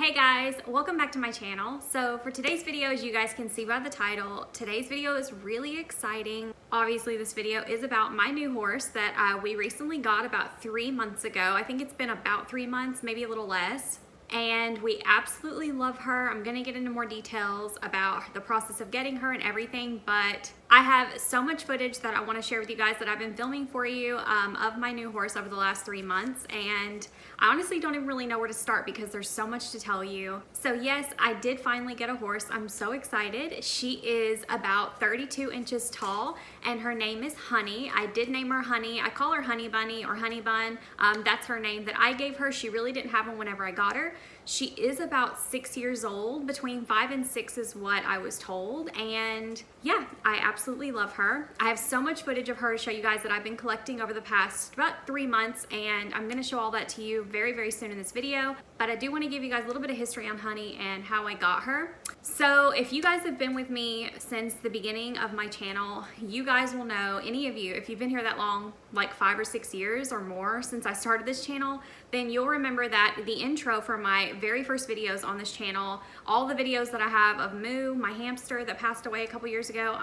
Hey guys, welcome back to my channel. So for today's video, as you guys can see by the title, today's video is really exciting. Obviously this video is about my new horse that we recently got about 3 months ago. I think it's been about 3 months, maybe a little less. And we absolutely love her. I'm gonna get into more details about the process of getting her and everything, but I have so much footage that I wanna share with you guys that I've been filming for you of my new horse over the last 3 months, and I honestly don't even really know where to start because there's so much to tell you. So yes, I did finally get a horse. I'm so excited. She is about 32 inches tall and her name is Honey. I did name her Honey. I call her Honey Bunny or Honey Bun. That's her name that I gave her. She really didn't have one whenever I got her. She is about 6 years old, between 5 and 6 is what I was told. And yeah, I absolutely love her. I have so much footage of her to show you guys that I've been collecting over the past about 3 months, and I'm gonna show all that to you very, very soon in this video. But I do wanna give you guys a little bit of history on Honey and how I got her. So if you guys have been with me since the beginning of my channel, you guys will know, any of you, if you've been here that long, like 5 or 6 years or more since I started this channel, then you'll remember that the intro for my very first videos on this channel, all the videos that I have of Moo, my hamster that passed away a couple years ago,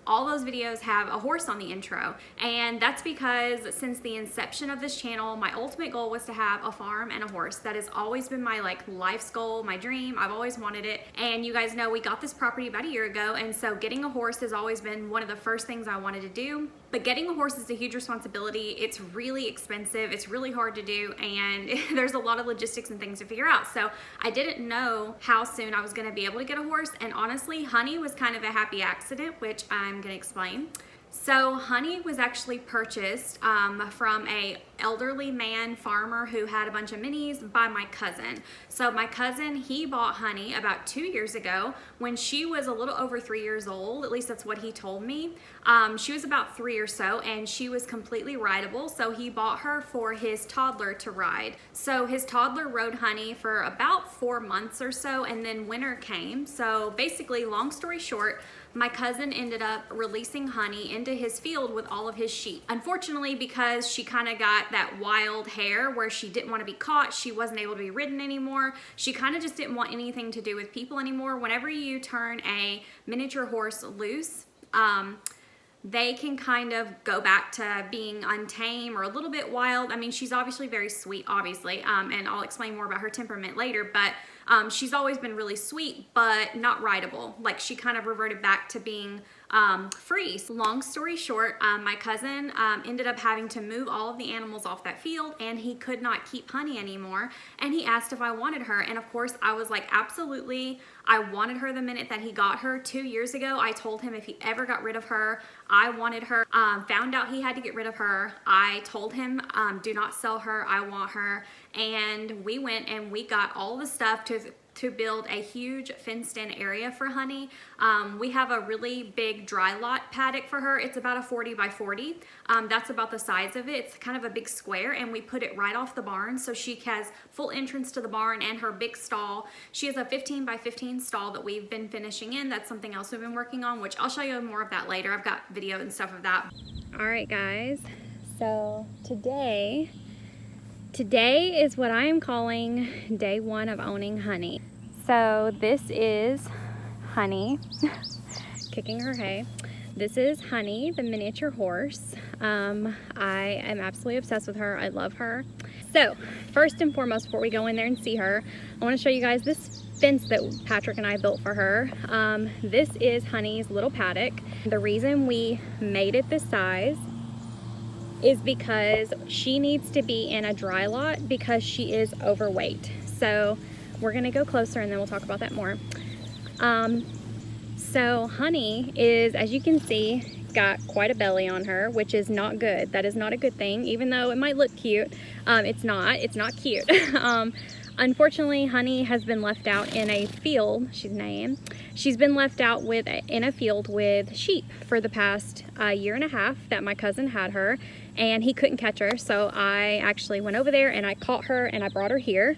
all those videos have a horse on the intro. And that's because since the inception of this channel, my ultimate goal was to have a farm and a horse. That has always been my life's goal, my dream. I've always wanted it. And you guys know we got this property about a year ago, and so getting a horse has always been one of the first things I wanted to do. But getting a horse is a huge responsibility. It's really expensive. It's really hard to do, and there's a lot of logistics and things to figure out. So I didn't know how soon I was gonna be able to get a horse, and honestly, Honey was kind of a happy accident, which I'm gonna explain. So Honey was actually purchased from a elderly man farmer who had a bunch of minis by my cousin. So my cousin, he bought Honey about 2 years ago when she was a little over 3 years old. At least that's what he told me. She was about 3 or so, and she was completely rideable. So he bought her for his toddler to ride. So his toddler rode Honey for about 4 months or so, and then winter came. So basically, long story short, my cousin ended up releasing Honey into his field with all of his sheep. Unfortunately, because she kind of got that wild hair where she didn't want to be caught, she wasn't able to be ridden anymore. She kind of just didn't want anything to do with people anymore. Whenever you turn a miniature horse loose, they can kind of go back to being untamed or a little bit wild. I mean, she's obviously very sweet, obviously, and I'll explain more about her temperament later, but she's always been really sweet, but not rideable. Like, she kind of reverted back to being free. So long story short, my cousin ended up having to move all of the animals off that field, and he could not keep Honey anymore, and he asked if I wanted her, and of course I was like, absolutely. I wanted her the minute that he got her 2 years ago. I told him if he ever got rid of her, I wanted her. Found out he had to get rid of her. I told him, do not sell her, I want her. And we went and we got all the stuff to build a huge fenced-in area for Honey. We have a really big dry lot paddock for her. It's about a 40 by 40. That's about the size of it. It's kind of a big square, and we put it right off the barn, so she has full entrance to the barn and her big stall. She has a 15 by 15 stall that we've been finishing in. That's something else we've been working on, which I'll show you more of that later. I've got video and stuff of that. All right, guys. So today is what I am calling day 1 of owning Honey. So this is Honey, kicking her hay. This is Honey, the miniature horse. I am absolutely obsessed with her. I love her. So first and foremost, before we go in there and see her, I want to show you guys this fence that Patrick and I built for her. This is Honey's little paddock. The reason we made it this size is because she needs to be in a dry lot because she is overweight. So we're gonna go closer and then we'll talk about that more. So Honey is, as you can see, got quite a belly on her, which is not good. That is not a good thing, even though it might look cute. It's not cute. Unfortunately, Honey has been left out in a field. She's been left out in a field with sheep for the past year and a half that my cousin had her, and he couldn't catch her. So I actually went over there and I caught her and I brought her here,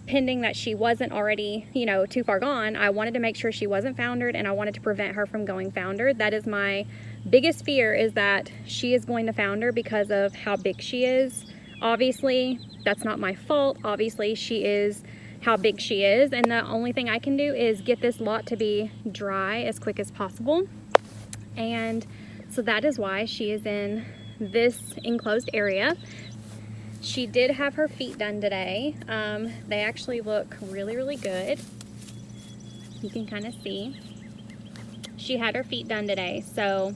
pending that she wasn't already, you know, too far gone. I wanted to make sure she wasn't foundered, and I wanted to prevent her from going foundered. That is my biggest fear, is that she is going to founder because of how big she is. Obviously, that's not my fault. Obviously, she is how big she is, and the only thing I can do is get this lot to be dry as quick as possible. And so that is why she is in this enclosed area. She did have her feet done today. They actually look really, really good. You can kind of see. She had her feet done today, so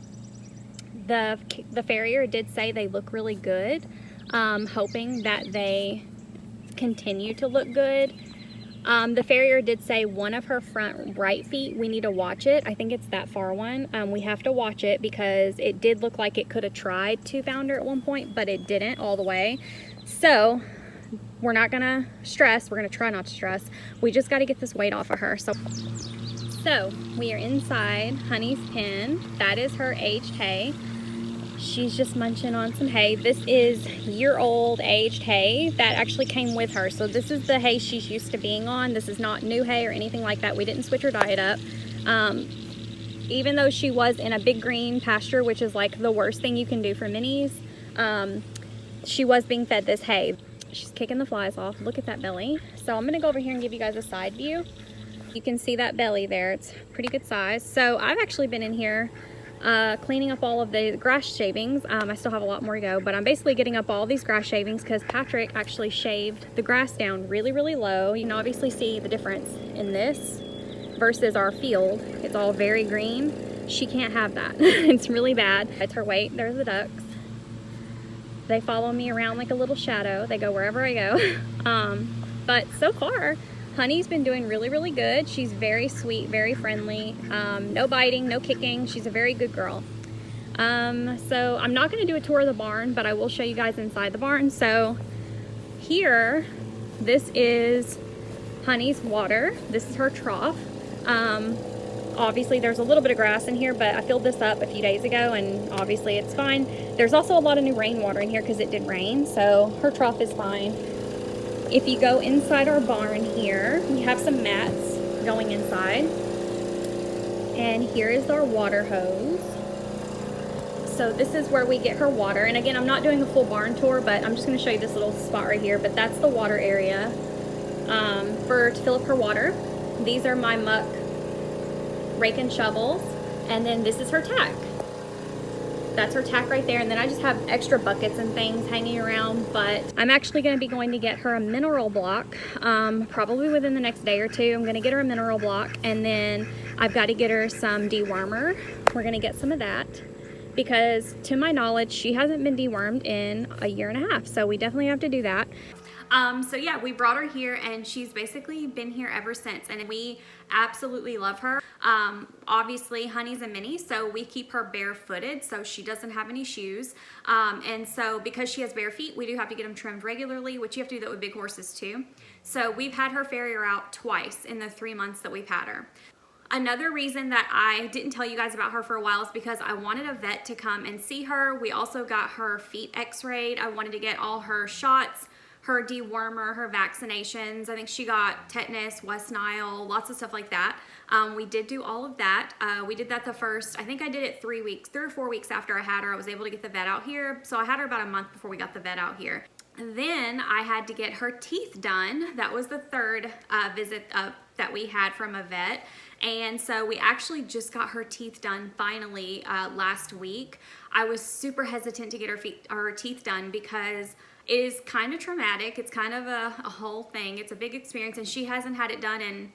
the farrier did say they look really good. Hoping that they continue to look good. The farrier did say one of her front right feet, we need to watch it. I think it's that far one. We have to watch it because it did look like it could have tried to founder at one point, but it didn't all the way. So we're not gonna stress. We're gonna try not to stress. We just got to get this weight off of her. So we are inside Honey's pen. That is her aged hay. She's just munching on some hay. This is year-old aged hay that actually came with her. So this is the hay she's used to being on. This is not new hay or anything like that. We didn't switch her diet up. Even though she was in a big green pasture, which is like the worst thing you can do for minis, she was being fed this hay. She's kicking the flies off. Look at that belly. So I'm gonna go over here and give you guys a side view. You can see that belly there. It's pretty good size. So I've actually been in here cleaning up all of the grass shavings. I still have a lot more to go, but I'm basically getting up all these grass shavings because Patrick actually shaved the grass down really, really low. You can obviously see the difference in this versus our field. It's all very green. She can't have that. It's really bad. It's her weight. There's the ducks. They follow me around like a little shadow. They go wherever I go. But so far, Honey's been doing really, really good. She's very sweet, very friendly. No biting, no kicking. She's a very good girl. So I'm not going to do a tour of the barn, but I will show you guys inside the barn. So here, this is Honey's water. This is her trough. Obviously there's a little bit of grass in here, but I filled this up a few days ago and obviously it's fine. There's also a lot of new rainwater in here because it did rain, so her trough is fine. If you go inside our barn here, we have some mats going inside. And here is our water hose. So this is where we get her water. And again, I'm not doing a full barn tour, but I'm just gonna show you this little spot right here, but that's the water area to fill up her water. These are my muck rake and shovels, and then this is her tack. That's her tack right there, and then I just have extra buckets and things hanging around, but I'm actually going to be going to get her a mineral block probably within the next day or two. I'm going to get her a mineral block, and then I've got to get her some dewormer. We're going to get some of that because to my knowledge she hasn't been dewormed in a year and a half, so we definitely have to do that. So yeah, we brought her here and she's basically been here ever since, and we absolutely love her. Obviously Honey's a mini, so we keep her barefooted so she doesn't have any shoes. And so because she has bare feet, we do have to get them trimmed regularly, which you have to do that with big horses too. So we've had her farrier out twice in the 3 months that we've had her. Another reason that I didn't tell you guys about her for a while is because I wanted a vet to come and see her. We also got her feet x-rayed. I wanted to get all her shots, her dewormer, her vaccinations. I think she got tetanus, West Nile, lots of stuff like that. We did do all of that. We did that the first, I think I did it 3 or 4 weeks after I had her. I was able to get the vet out here. So I had her about a month before we got the vet out here. Then I had to get her teeth done. That was the third visit that we had from a vet. And so we actually just got her teeth done finally last week. I was super hesitant to get her teeth done because it is kind of traumatic. It's kind of a whole thing. It's a big experience, and she hasn't had it done in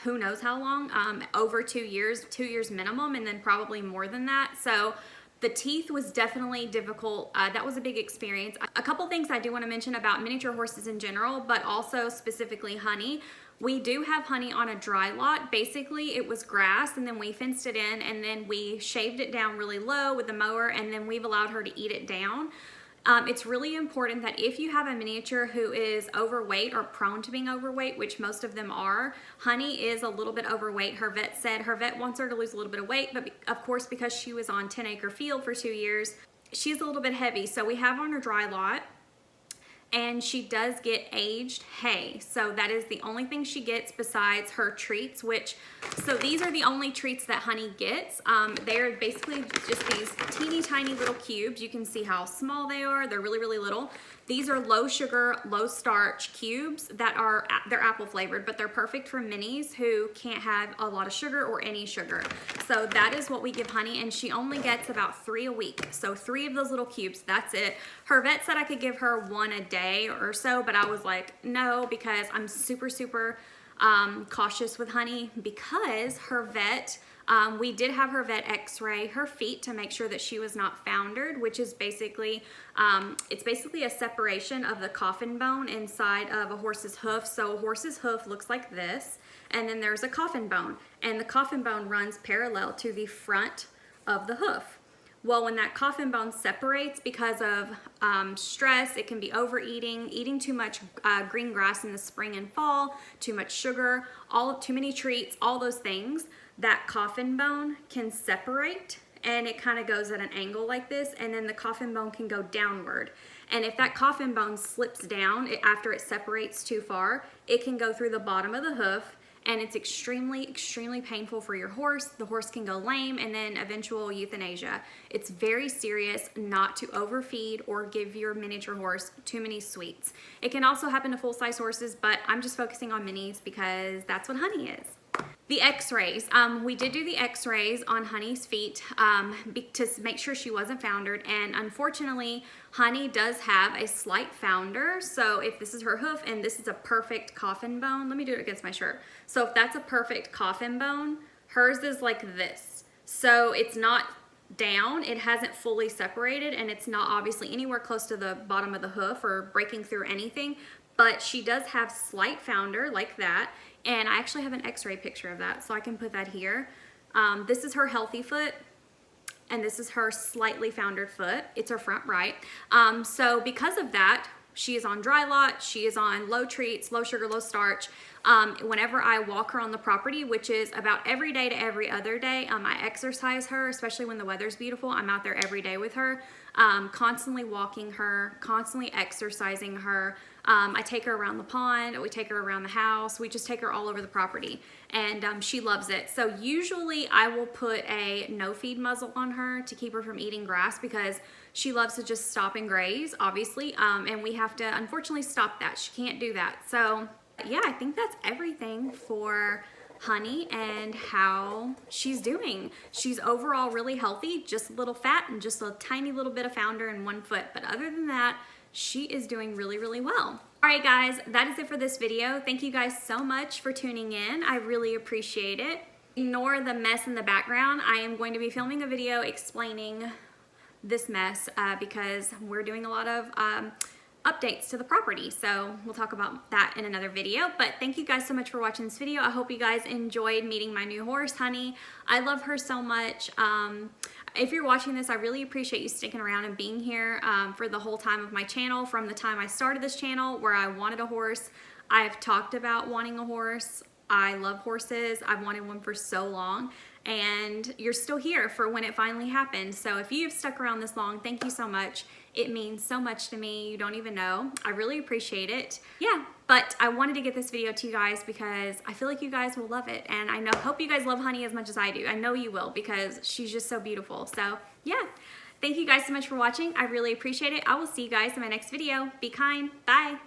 who knows how long, over 2 years, 2 years minimum, and then probably more than that. So the teeth was definitely difficult. That was a big experience. A couple things I do want to mention about miniature horses in general, but also specifically Honey. We do have Honey on a dry lot. Basically, it was grass, and then we fenced it in, and then we shaved it down really low with the mower, and then we've allowed her to eat it down. It's really important that if you have a miniature who is overweight or prone to being overweight, which most of them are, Honey is a little bit overweight. Her vet said her vet wants her to lose a little bit of weight, but of course, because she was on 10-acre field for 2 years, she's a little bit heavy. So we have her on her dry lot, and she does get aged hay. So that is the only thing she gets besides her treats, so these are the only treats that Honey gets. They're basically just these teeny tiny little cubes. You can see how small they are. They're really, really little. These are low sugar, low starch cubes that are, they're apple flavored, but they're perfect for minis who can't have a lot of sugar or any sugar. So that is what we give Honey, and she only gets about 3 a week. So 3 of those little cubes, that's it. Her vet said I could give her 1 a day or so, but I was like, no, because I'm super, super cautious with Honey, because her vet, we did have her vet x-ray her feet to make sure that she was not foundered, which is basically, it's basically a separation of the coffin bone inside of a horse's hoof. So a horse's hoof looks like this, and then there's a coffin bone, and the coffin bone runs parallel to the front of the hoof. Well, when that coffin bone separates because of stress, it can be overeating, eating too much green grass in the spring and fall, too much sugar, too many treats, all those things, that coffin bone can separate, and it kind of goes at an angle like this, and then the coffin bone can go downward. And if that coffin bone slips down after it separates too far, it can go through the bottom of the hoof, and it's extremely, extremely painful for your horse. The horse can go lame, and then eventual euthanasia. It's very serious not to overfeed or give your miniature horse too many sweets. It can also happen to full-size horses, but I'm just focusing on minis because that's what Honey is. The x-rays, we did do the x-rays on Honey's feet to make sure she wasn't foundered, and unfortunately Honey does have a slight founder. So if this is her hoof and this is a perfect coffin bone, let me do it against my shirt. So if that's a perfect coffin bone, hers is like this. So it's not down, it hasn't fully separated, and it's not obviously anywhere close to the bottom of the hoof or breaking through anything, but she does have slight founder like that. And I actually have an x-ray picture of that, so I can put that here. This is her healthy foot, and this is her slightly foundered foot. It's her front right. So because of that, she is on dry lot, she is on low treats, low sugar, low starch. Whenever I walk her on the property, which is about every day to every other day, I exercise her, especially when the weather's beautiful. I'm out there every day with her, constantly walking her, constantly exercising her. I take her around the pond, we take her around the house, we just take her all over the property, and she loves it. So usually I will put a no feed muzzle on her to keep her from eating grass, because she loves to just stop and graze, obviously, and we have to unfortunately stop that. She can't do that. So yeah, I think that's everything for Honey and how she's doing. She's overall really healthy, just a little fat and just a tiny little bit of founder in one foot, but other than that, she is doing really, really well. All right, guys, that is it for this video. Thank you guys so much for tuning in. I really appreciate it. Ignore the mess in the background. I am going to be filming a video explaining this mess because we're doing a lot of updates to the property. So we'll talk about that in another video. But thank you guys so much for watching this video. I hope you guys enjoyed meeting my new horse, Honey. I love her so much. If you're watching this, I really appreciate you sticking around and being here for the whole time of my channel. From the time I started this channel where I wanted a horse, I've talked about wanting a horse. I love horses. I've wanted one for so long, and you're still here for when it finally happened. So if you've stuck around this long, thank you so much. It means so much to me. You don't even know. I really appreciate it. Yeah, but I wanted to get this video to you guys because I feel like you guys will love it. And I hope you guys love Honey as much as I do. I know you will, because she's just so beautiful. So yeah, thank you guys so much for watching. I really appreciate it. I will see you guys in my next video. Be kind. Bye.